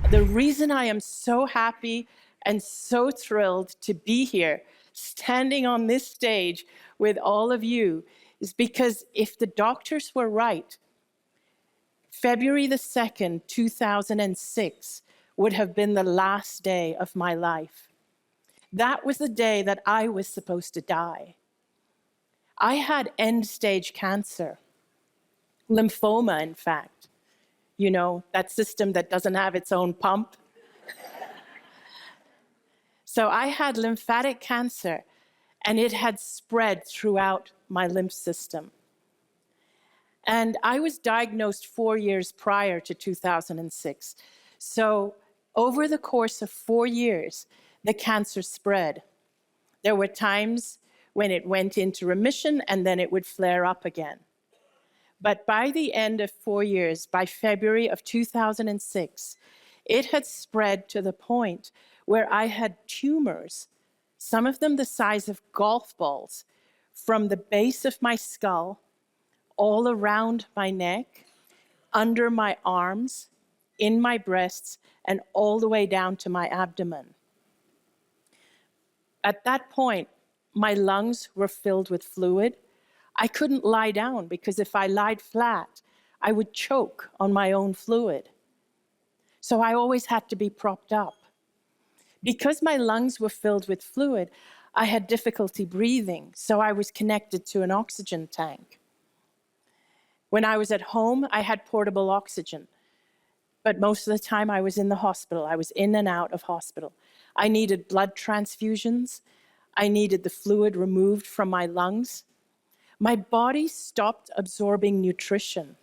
The reason I am so happy and so thrilled to be here, standing on this stage with all of you, is because if the doctors were right, February the 2nd, 2006 would have been the last day of my life. That was the day that I was supposed to die. I had end-stage cancer, lymphoma, in fact. You know, that system that doesn't have its own pump. So I had lymphatic cancer, and it had spread throughout my lymph system. And I was diagnosed 4 years prior to 2006. So over the course of 4 years, the cancer spread. There were times when it went into remission, and then it would flare up again. But by the end of 4 years, by February of 2006, it had spread to the point where I had tumors, some of them the size of golf balls, from the base of my skull, all around my neck, under my arms, in my breasts, and all the way down to my abdomen. At that point, my lungs were filled with fluid. I couldn't lie down because if I lied flat, I would choke on my own fluid. So I always had to be propped up. Because my lungs were filled with fluid, I had difficulty breathing, so I was connected to an oxygen tank. When I was at home, I had portable oxygen, but most of the time I was in the hospital. I was in and out of hospital. I needed blood transfusions. I needed the fluid removed from my lungs. My body stopped absorbing nutrition,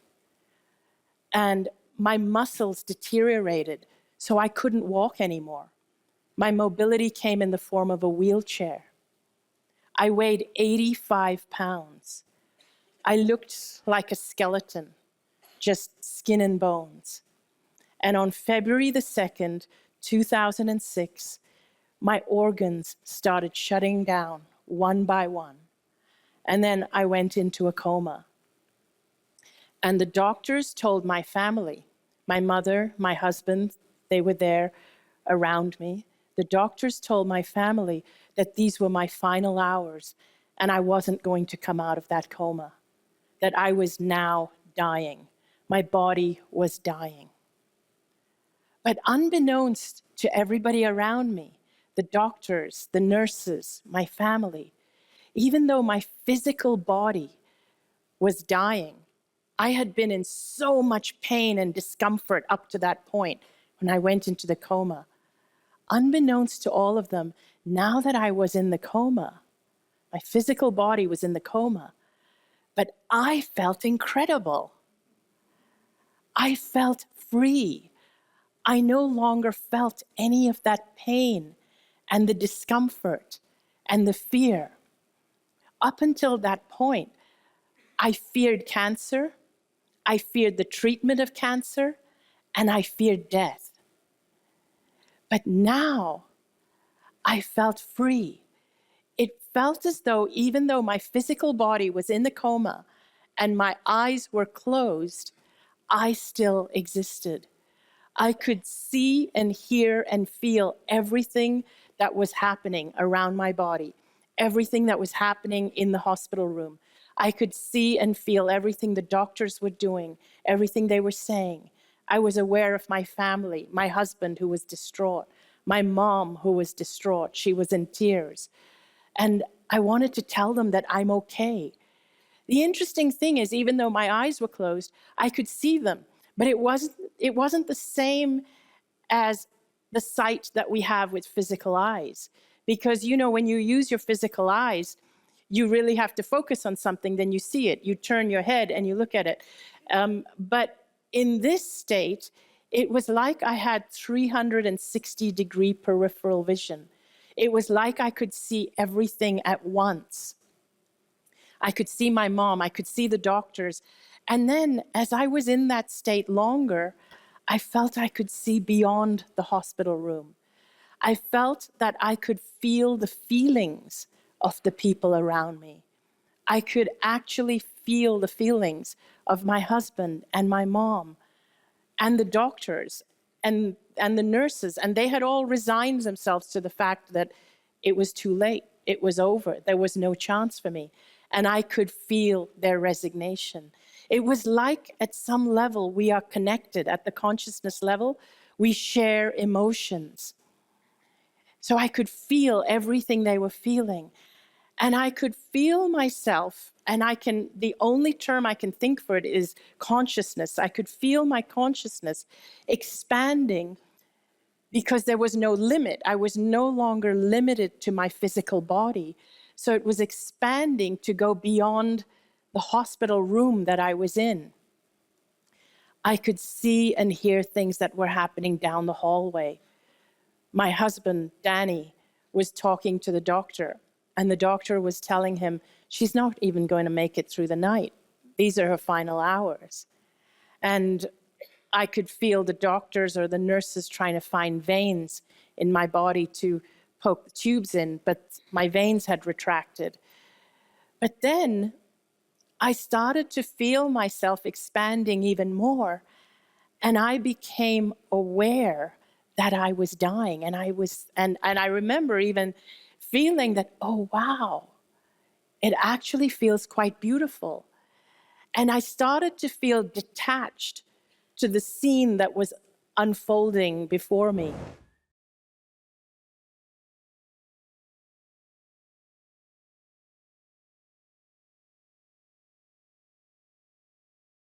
and my muscles deteriorated, so I couldn't walk anymore. My mobility came in the form of a wheelchair. I weighed 85 pounds. I looked like a skeleton, just skin and bones. And on February the 2nd, 2006, my organs started shutting down one by one. And then I went into a coma. And the doctors told my family, my mother, my husband, they were there around me. The doctors told my family that these were my final hours and I wasn't going to come out of that coma, that I was now dying. My body was dying. But unbeknownst to everybody around me, the doctors, the nurses, my family, even though my physical body was dying, I had been in so much pain and discomfort up to that point when I went into the coma. Unbeknownst to all of them, now that I was in the coma, my physical body was in the coma, but I felt incredible. I felt free. I no longer felt any of that pain and the discomfort and the fear. Up until that point, I feared cancer, I feared the treatment of cancer, and I feared death. But now I felt free. It felt as though, even though my physical body was in the coma and my eyes were closed, I still existed. I could see and hear and feel everything that was happening around my body, everything that was happening in the hospital room. I could see and feel everything the doctors were doing, everything they were saying. I was aware of my family, my husband who was distraught, my mom who was distraught. She was in tears. And I wanted to tell them that I'm okay. The interesting thing is, even though my eyes were closed, I could see them, but it wasn't the same as the sight that we have with physical eyes. Because, you know, when you use your physical eyes, you really have to focus on something, then you see it. You turn your head and you look at it. But in this state, it was like I had 360-degree peripheral vision. It was like I could see everything at once. I could see my mom, I could see the doctors. And then as I was in that state longer, I felt I could see beyond the hospital room. I felt that I could feel the feelings of the people around me. I could actually feel the feelings of my husband and my mom and the doctors and and the nurses, and they had all resigned themselves to the fact that it was too late. It was over. There was no chance for me. And I could feel their resignation. It was like at some level we are connected at the consciousness level. We share emotions. So I could feel everything they were feeling. And I could feel myself, and the only term I can think for it is consciousness. I could feel my consciousness expanding because there was no limit. I was no longer limited to my physical body. So it was expanding to go beyond the hospital room that I was in. I could see and hear things that were happening down the hallway. My husband, Danny, was talking to the doctor, and the doctor was telling him, she's not even going to make it through the night. These are her final hours. And I could feel the doctors or the nurses trying to find veins in my body to poke the tubes in, but my veins had retracted. But then I started to feel myself expanding even more, and I became aware that I was dying, and I remember even feeling that, oh wow, it actually feels quite beautiful. And I started to feel detached to the scene that was unfolding before me.